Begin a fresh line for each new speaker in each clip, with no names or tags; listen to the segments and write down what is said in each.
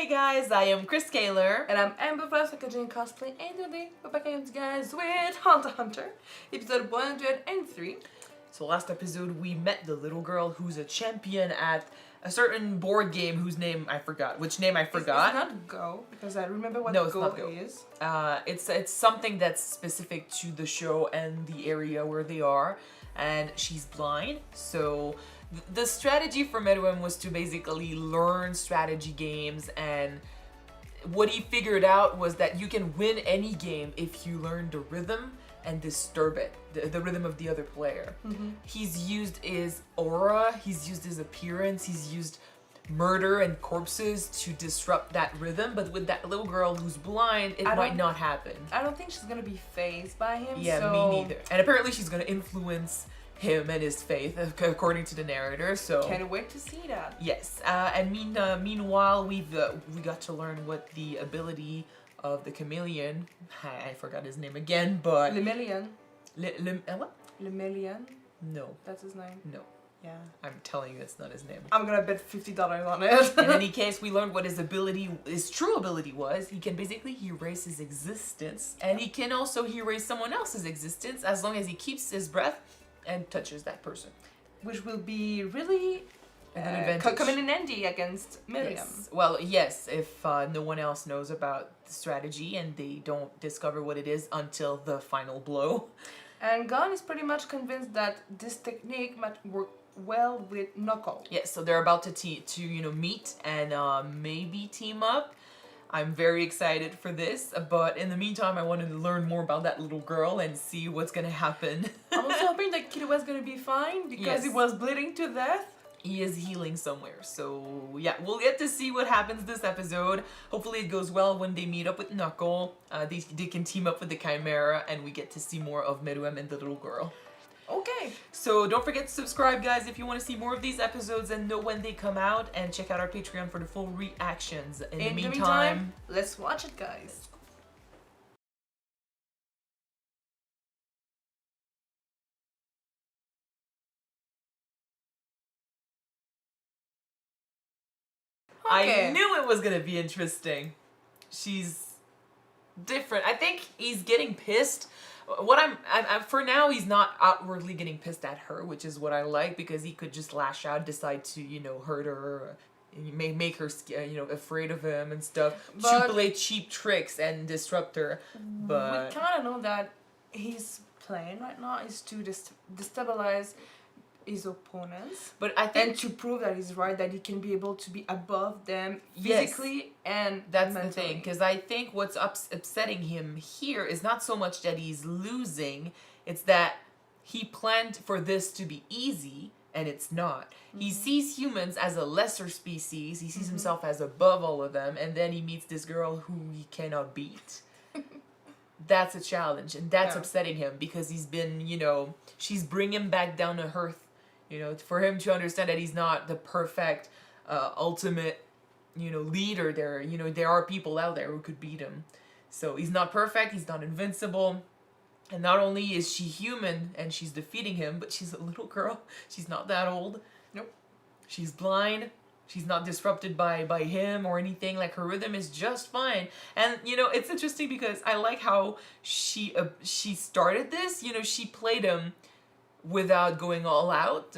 guys, I am Chris Kaler.
And I'm Amber Vaz, like a Jane cosplay, and today we're back again, guys, with Hunter x Hunter, episode 103.
So last episode we met the little girl who's a champion at a certain board game whose name I forgot. Which name I forgot.
It's not Go, because I remember what
No, it's
Go
not Go.
is.
It's something that's specific to the show and the area where they are. And she's blind, so the strategy for Meruem was to basically learn strategy games, and what he figured out was that you can win any game if you learn the rhythm and disturb it, the rhythm of the other player.
Mm-hmm.
He's used his aura, he's used his appearance, he's used murder and corpses to disrupt that rhythm, but with that little girl who's blind, it might not happen.
I don't think she's gonna be fazed by him.
Yeah,
so...
me neither. And apparently she's gonna influence him and his faith, according to the narrator. So
can't wait to see that.
Yes, and meanwhile we got to learn what the ability of the chameleon. I forgot his name again, but
Lemillion.
What?
Lemillion.
No.
That's his name.
No.
Yeah.
I'm telling you, it's not his name.
I'm gonna bet $50 on it.
In any case, we learned what his true ability was. He can basically erase his existence, and he can also erase someone else's existence as long as he keeps his breath and touches that person.
Which will be really
an advantage.
coming in handy against Miriam.
Yes. Well, yes, if no one else knows about the strategy and they don't discover what it is until the final blow.
And Gon is pretty much convinced that this technique might work well with Knuckle.
Yes, so they're about to meet and maybe team up. I'm very excited for this, but in the meantime, I wanted to learn more about that little girl and see what's gonna happen.
I'm also hoping that Kyuujin gonna be fine because he was bleeding to death.
He is healing somewhere, so yeah, we'll get to see what happens this episode. Hopefully it goes well when they meet up with Knuckle. They can team up with the Chimera, and we get to see more of Meruem and the little girl.
Okay.
So don't forget to subscribe, guys, if you want to see more of these episodes and know when they come out, and check out our Patreon for the full reactions. In the meantime,
let's watch it, guys.
Okay. I knew it was gonna be interesting. She's different. I think he's getting pissed. For now, he's not outwardly getting pissed at her, which is what I like, because he could just lash out, decide to, hurt her, make her, afraid of him and stuff, to play cheap tricks and disrupt her. But
we kind of know that his plan right now is to destabilize his opponents,
but I think,
and to prove that he's right, that he can be able to be above them physically, and
that's
mentally.
The thing, because I think what's upsetting him here is not so much that he's losing, it's that he planned for this to be easy and it's not. Mm-hmm. He sees humans as a lesser species, he sees mm-hmm. himself as above all of them, and then he meets this girl who he cannot beat. That's a challenge, and that's upsetting him, because he's been, she's bringing him back down to earth. For him to understand that he's not the perfect, ultimate, leader there. There are people out there who could beat him. So he's not perfect, he's not invincible. And not only is she human and she's defeating him, but she's a little girl. She's not that old.
Nope. She's
blind. She's not disrupted by him or anything. Like, her rhythm is just fine. And, it's interesting because I like how she started this. She played him without going all out,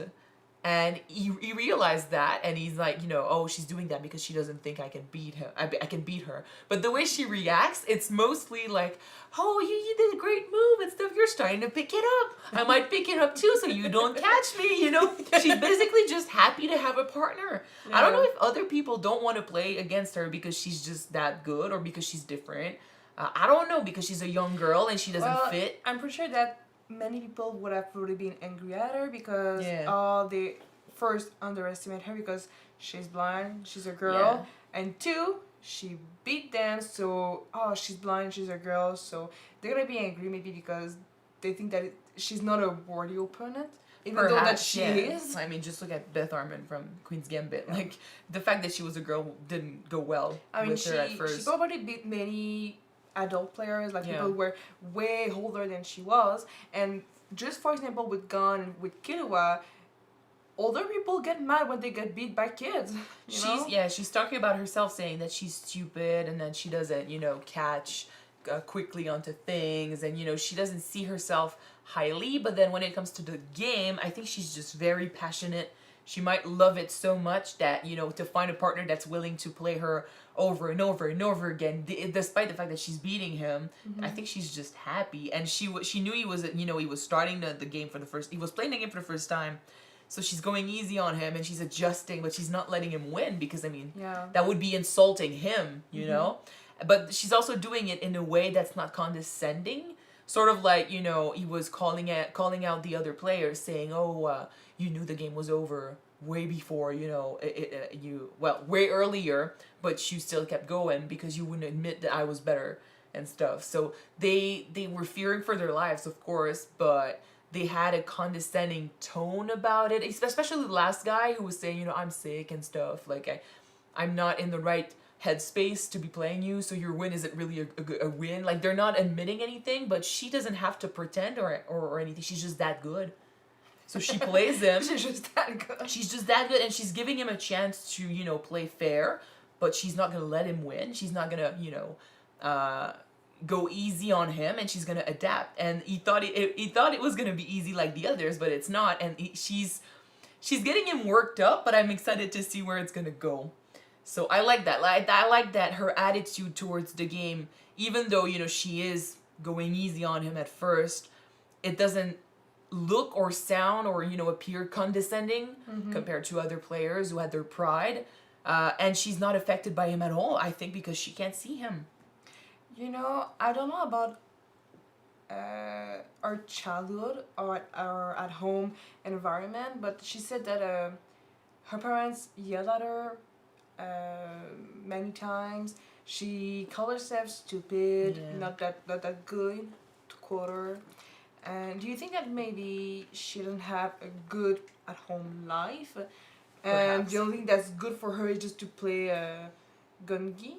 and he realized that, and he's like, oh, she's doing that because she doesn't think I can beat her. I can beat her. But the way she reacts, it's mostly like, oh, you did a great move and stuff. You're starting to pick it up. I might pick it up too, so you don't catch me. She's basically just happy to have a partner. Yeah. I don't know if other people don't want to play against her because she's just that good, or because she's different. I don't know, because she's a young girl and she doesn't fit.
I'm pretty sure that many people would have probably been angry at her because they first underestimate her because she's blind, she's a girl, and two, she beat them, so she's blind, she's a girl, so they're gonna be angry maybe because they think that she's not a worthy opponent, even though that she is.
I mean, just look at Beth Harmon from Queen's Gambit. Yeah. Like, the fact that she was a girl didn't go well with her at first.
She probably beat many adult players, like people who were way older than she was, and just for example with Gon, with Killua, older people get mad when they get beat by kids.
She's talking about herself, saying that she's stupid and that she doesn't, catch quickly onto things, and she doesn't see herself highly. But then when it comes to the game, I think she's just very passionate. She might love it so much that to find a partner that's willing to play her over and over and over again, despite the fact that she's beating him. I think she's just happy, and she knew he was he was starting the game for the first. He was playing the game for the first time. So she's going easy on him and she's adjusting, but she's not letting him win because, that would be insulting him, you know? But she's also doing it in a way that's not condescending. Sort of like, he was calling out the other players saying, you knew the game was over way before, way earlier, but you still kept going because you wouldn't admit that I was better and stuff. So they were fearing for their lives, of course, but they had a condescending tone about it, especially the last guy who was saying, I'm sick and stuff. Like, I'm not in the right headspace to be playing you, so your win isn't really a win. Like, they're not admitting anything, but she doesn't have to pretend or anything. She's just that good. So she plays him.
She's just that good.
She's just that good, and she's giving him a chance to, play fair, but she's not going to let him win. She's not going to, go easy on him, and she's gonna adapt. And he thought it was gonna be easy like the others, but it's not. And she's getting him worked up, but I'm excited to see where it's gonna go. So I like that. I like that her attitude towards the game, even though she is going easy on him at first, it doesn't look or sound or appear condescending compared to other players who had their pride. And she's not affected by him at all. I think because she can't see him.
I don't know about our childhood or our at-home environment, but she said that her parents yelled at her many times. She called herself stupid, not that good, to quote her. And do you think that maybe she doesn't have a good at-home life? And the only thing that's good for her is just to play Gungi?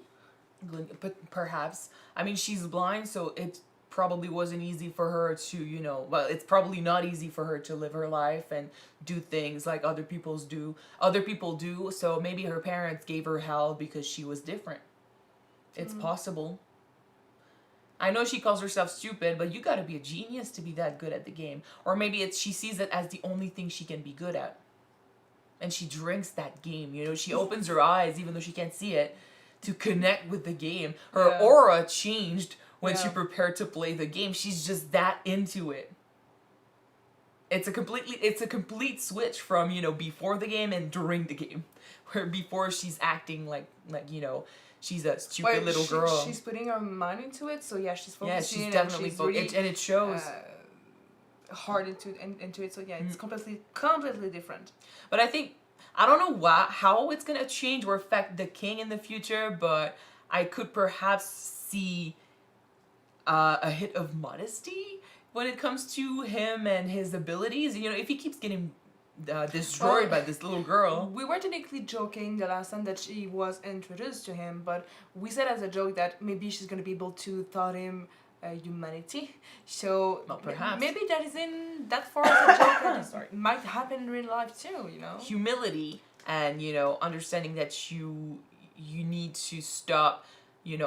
But perhaps. I mean, she's blind, so it probably wasn't easy for her to, it's probably not easy for her to live her life and do things like other people do. So maybe her parents gave her hell because she was different. It's possible. I know she calls herself stupid, but you gotta be a genius to be that good at the game. Or maybe she sees it as the only thing she can be good at. And she drinks that game, she opens her eyes even though she can't see it, to connect with the game. Her aura changed when she prepared to play the game. She's just that into it. It's a complete switch from, before the game and during the game. Where before she's acting like she's a stupid little girl.
She's putting her mind into it, so she's focusing.
Yeah, she's definitely focused, and it shows.
Hard into it, so it's completely different.
But I don't know how it's gonna change or affect the king in the future, but I could perhaps see a hit of modesty when it comes to him and his abilities. If he keeps getting destroyed by this little girl.
We were technically joking the last time that she was introduced to him, but we said as a joke that maybe she's gonna be able to taught him humanity. So
perhaps
maybe that isn't that far as a joke. That might happen in real life too.
Humility and understanding that you need to stop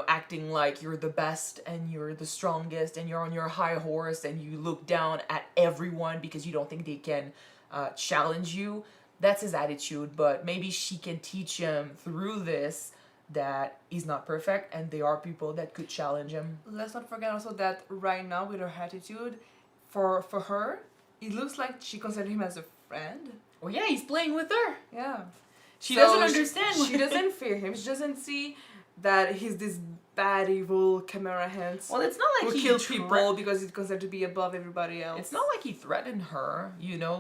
acting like you're the best and you're the strongest and you're on your high horse and you look down at everyone because you don't think they can challenge you. That's his attitude, but maybe she can teach him through this that he's not perfect and there are people that could challenge him.
Let's not forget also that right now with her attitude, for her, it looks like she considers him as a friend.
Oh yeah, he's playing with her.
Yeah.
She doesn't understand.
She doesn't fear him. She doesn't see that he's this bad, evil camera hands.
Well, it's not like
he kills people because he's considered to be above everybody else.
It's not like he threatened her,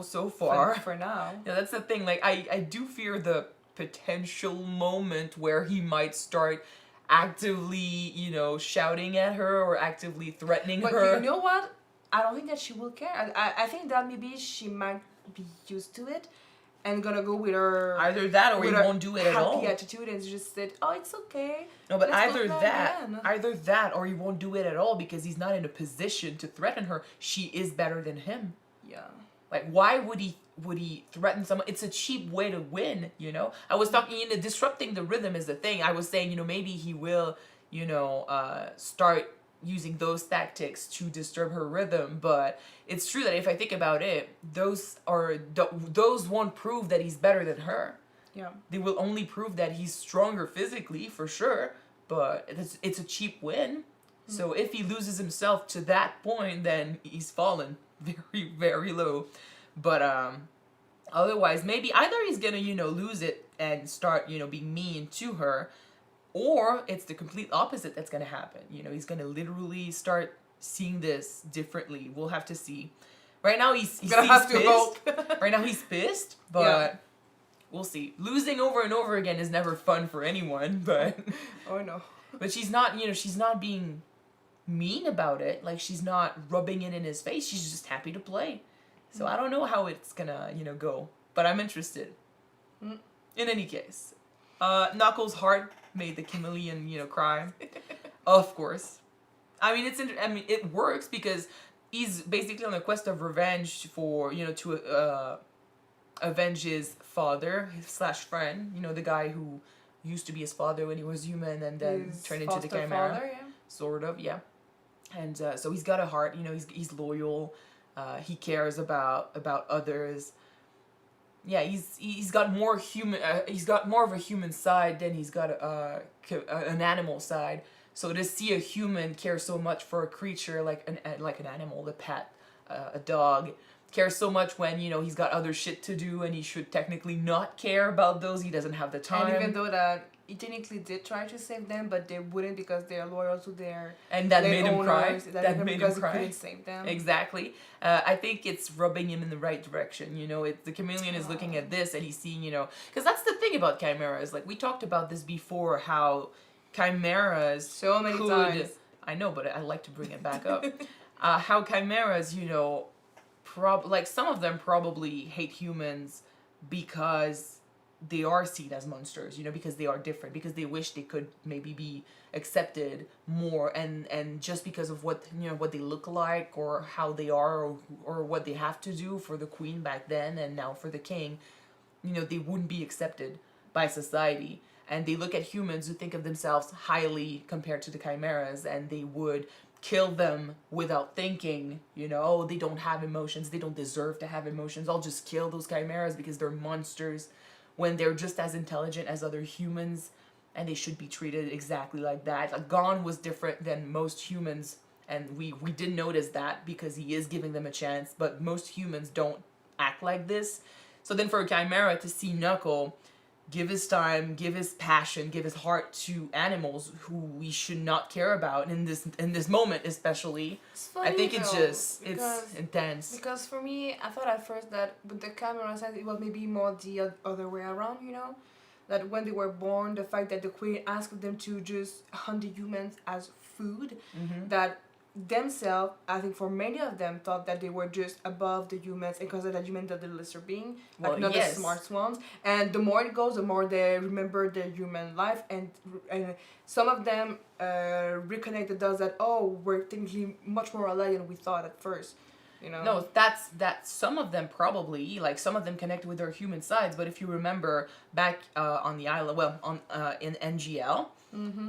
so far.
For now.
Yeah, that's the thing. Like, I do fear the potential moment where he might start actively, shouting at her or actively threatening her.
But you know what? I don't think that she will care. I think that maybe she might be used to it and gonna go with her...
Either that or he won't do it at all.
Happy attitude and just said, oh, it's okay.
No, but either that or he won't do it at all because he's not in a position to threaten her. She is better than him.
Yeah.
Like, why would he threaten someone? It's a cheap way to win, you know? I was talking, disrupting the rhythm is the thing. I was saying, maybe he will, start using those tactics to disturb her rhythm, but it's true that if I think about it, those won't prove that he's better than her.
Yeah.
They will only prove that he's stronger physically, for sure, but it's a cheap win. So if he loses himself to that point, then he's fallen very, very low. But otherwise, maybe either he's gonna, lose it and start, being mean to her, or it's the complete opposite that's gonna happen. He's gonna literally start seeing this differently. We'll have to see. Right now he's
gonna have to
pissed.
hope.
Right now he's pissed, but
Yeah.
we'll see. Losing over and over again is never fun for anyone, but
Oh no.
but she's not, she's not being mean about it. Like, she's not rubbing it in his face. She's just happy to play. So I don't know how it's gonna, go, but I'm interested.
Mm.
In any case, Knuckles' heart made the chameleon, cry. Of course. I mean, it works because he's basically on a quest of revenge for, to avenge his father / friend. The guy who used to be his father when he was human and then
His
turned into the
foster
chimera.
father, yeah.
Sort of, yeah. And so he's got a heart. He's loyal. He cares about others. Yeah, he's got more human. He's got more of a human side than he's got an animal side. So to see a human care so much for a creature like an animal, a pet, a dog, care so much when he's got other shit to do and he should technically not care about those. He doesn't have the time.
And even though that he technically did try to save them, but they wouldn't because they're loyal to their
and that made him cry.
owners.
That made him cry.
He couldn't save them.
Exactly. I think it's rubbing him in the right direction. The chameleon is looking at this and he's seeing, because that's the thing about chimeras. Like, we talked about this before, how chimeras
So many times.
I know, but I like to bring it back up. How chimeras, some of them probably hate humans because they are seen as monsters, because they are different, because they wish they could maybe be accepted more, and just because of what what they look like or how they are or what they have to do for the queen back then and now for the king, they wouldn't be accepted by society, and they look at humans who think of themselves highly compared to the chimeras, and they would kill them without thinking, oh, they don't have emotions, they don't deserve to have emotions, I'll just kill those chimeras because they're monsters, when they're just as intelligent as other humans, and they should be treated exactly like that. Like, Gon was different than most humans, and we did notice that because he is giving them a chance, but most humans don't act like this. So then for a chimera to see Knuckle give his time, give his passion, give his heart to animals who we should not care about in this moment especially,
Funny,
I think it's
because
intense.
Because for me, I thought at first that with the camera side, it was maybe more the other way around, that when they were born, the fact that the queen asked them to just hunt the humans as food, that themselves, I think for many of them, thought that they were just above the humans and considered that humans are the lesser being, like not the smart ones. And the more it goes, the more they remember their human life, and some of them reconnect the dots that, oh, we're technically much more alike than we thought at first.
No, that's some of them probably, like, some of them connect with their human sides, but if you remember back on the island, in NGL,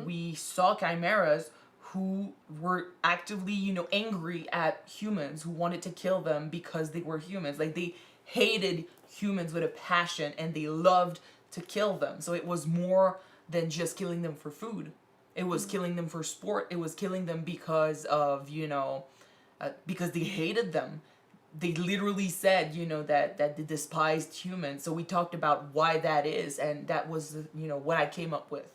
we saw chimeras who were actively, angry at humans, who wanted to kill them because they were humans. Like, they hated humans with a passion and they loved to kill them. So it was more than just killing them for food. It was killing them for sport. It was killing them because of, because they hated them. They literally said, that they despised humans. So we talked about why that is, and that was, what I came up with.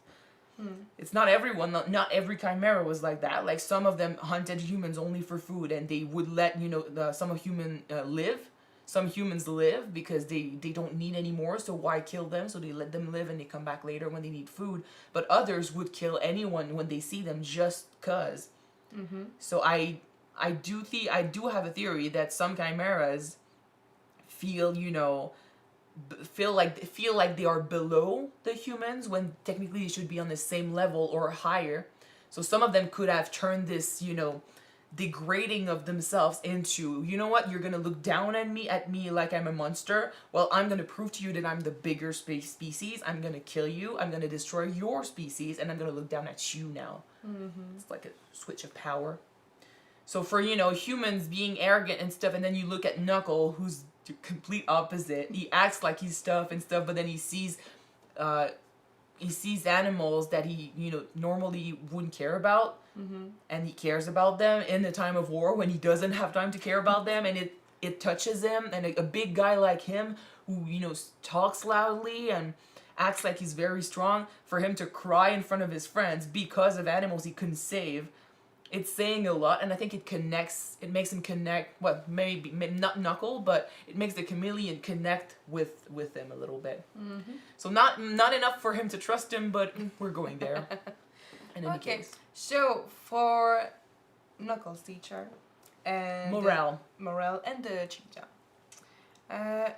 It's not everyone, not every chimera was like that. Like, some of them hunted humans only for food, and they would let, some human live. Some humans live because they don't need any more, so why kill them? So they let them live and they come back later when they need food. But others would kill anyone when they see them just cause. So I do have a theory that some chimeras feel like they are below the humans when technically they should be on the same level or higher. So some of them could have turned this, degrading of themselves into, you know what, you're gonna look down at me like I'm a monster. Well, I'm gonna prove to you that I'm the bigger species. I'm gonna kill you. I'm gonna destroy your species, and I'm gonna look down at you now. It's like a switch of power. So for, you know, humans being arrogant and stuff, and then you look at Knuckle, who's the complete opposite. He acts like he's tough and stuff, but then he sees animals that he, you know, normally wouldn't care about, and he cares about them in the time of war when he doesn't have time to care about them, and it touches him. And a big guy like him, who, you know, talks loudly and acts like he's very strong, for him to cry in front of his friends because of animals he couldn't save, it's saying a lot. And I think it makes him connect, well, maybe not Knuckle, but it makes the chameleon connect with him a little bit. So not enough for him to trust him, but we're going there. In any case.
So for Knuckles' teacher and
Morel
and the Cheetah,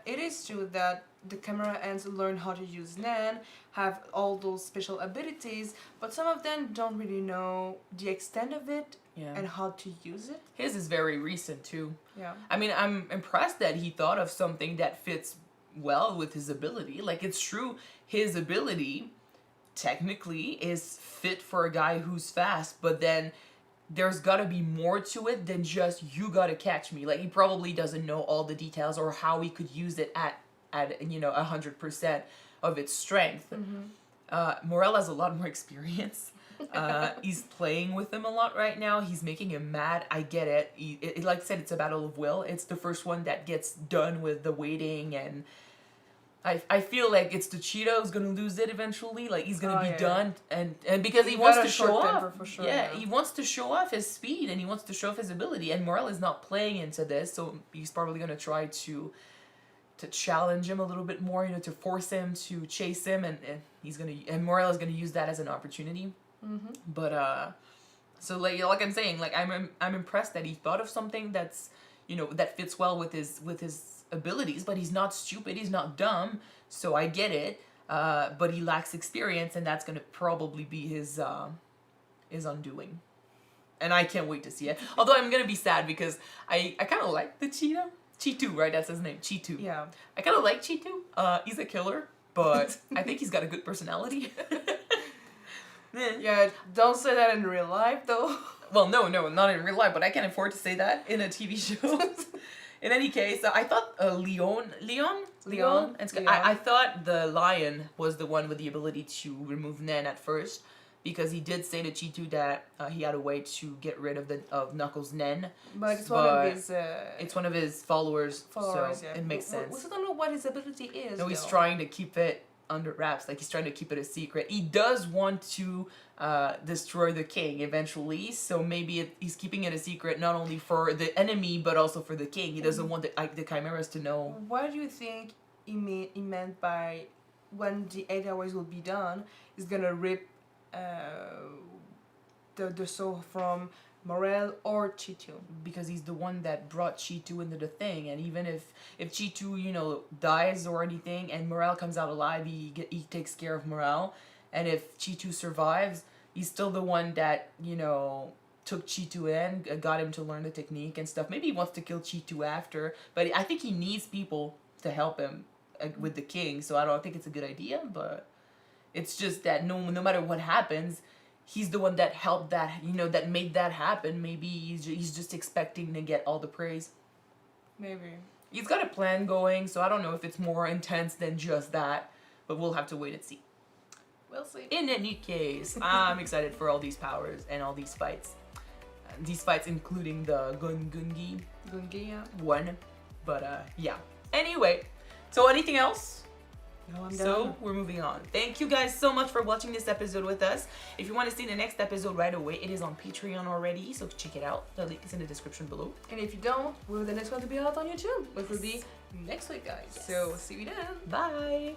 it is true that the camera ants learn how to use Nan, have all those special abilities, but some of them don't really know the extent of it and how to use it.
His is very recent too.
Yeah.
I mean, I'm impressed that he thought of something that fits well with his ability. Like, it's true, his ability technically is fit for a guy who's fast, but then there's gotta be more to it than just, you gotta catch me. Like, he probably doesn't know all the details or how he could use it at you know, 100% of its strength. Morel has a lot more experience. He's playing with him a lot right now. He's making him mad. I get it. Like I said, it's a battle of will. It's the first one that gets done with the waiting, and I feel like it's the Cheetah who's gonna lose it eventually. Like, he's gonna be done, and because he wants to show off.
For sure,
he wants to show off his speed, and he wants to show off his ability. And Morel is not playing into this, so he's probably gonna try to challenge him a little bit more, you know, to force him to chase him, and Morel is gonna use that as an opportunity. But so like I'm saying, like, I'm impressed that he thought of something that's, you know, that fits well with his abilities, but he's not stupid, he's not dumb, so I get it. But he lacks experience, and that's gonna probably be his undoing. And I can't wait to see it. Although I'm gonna be sad because I kind of like the Cheetah. Cheetu, right? That's his name. Cheetu.
Yeah.
I kind of like Cheetu. He's a killer, but I think he's got a good personality.
Yeah, don't say that in real life, though.
Well, no, not in real life, but I can afford to say that in a TV show. In any case, I thought Leon. I thought the lion was the one with the ability to remove Nen at first, because he did say to Cheetu that he had a way to get rid of Knuckles' Nen.
But it's one of his...
it's one of his followers, so
yeah.
it makes sense.
We still don't know what his ability is,
No, he's trying to keep it under wraps. Like, he's trying to keep it a secret. He does want to destroy the king eventually, so maybe he's keeping it a secret not only for the enemy, but also for the king. He doesn't want the chimeras to know.
What do you think he meant by, when the 8 hours will be done, he's gonna rip the soul from Morel or Cheetu?
Because he's the one that brought Cheetu into the thing, and even if Cheetu, you know, dies or anything, and Morel comes out alive, he takes care of Morel. And if Cheetu survives, he's still the one that, you know, took Cheetu in, got him to learn the technique and stuff. Maybe he wants to kill Cheetu after, but I think he needs people to help him with the king, so I don't think it's a good idea, but it's just that no matter what happens, he's the one that helped that, you know, that made that happen. Maybe he's just expecting to get all the praise.
Maybe.
He's got a plan going, so I don't know if it's more intense than just that, but we'll have to wait and see.
We'll see.
In any case, I'm excited for all these powers and all these fights. These fights including the Gungi one. But yeah. Anyway, so anything else?
No, I'm done.
So we're moving on. Thank you guys so much for watching this episode with us. If you want to see the next episode right away, it is on Patreon already, so check it out. The link is in the description below.
And if you don't, the next one to be out on YouTube, which will be next week, guys. Yes. So see you then.
Bye.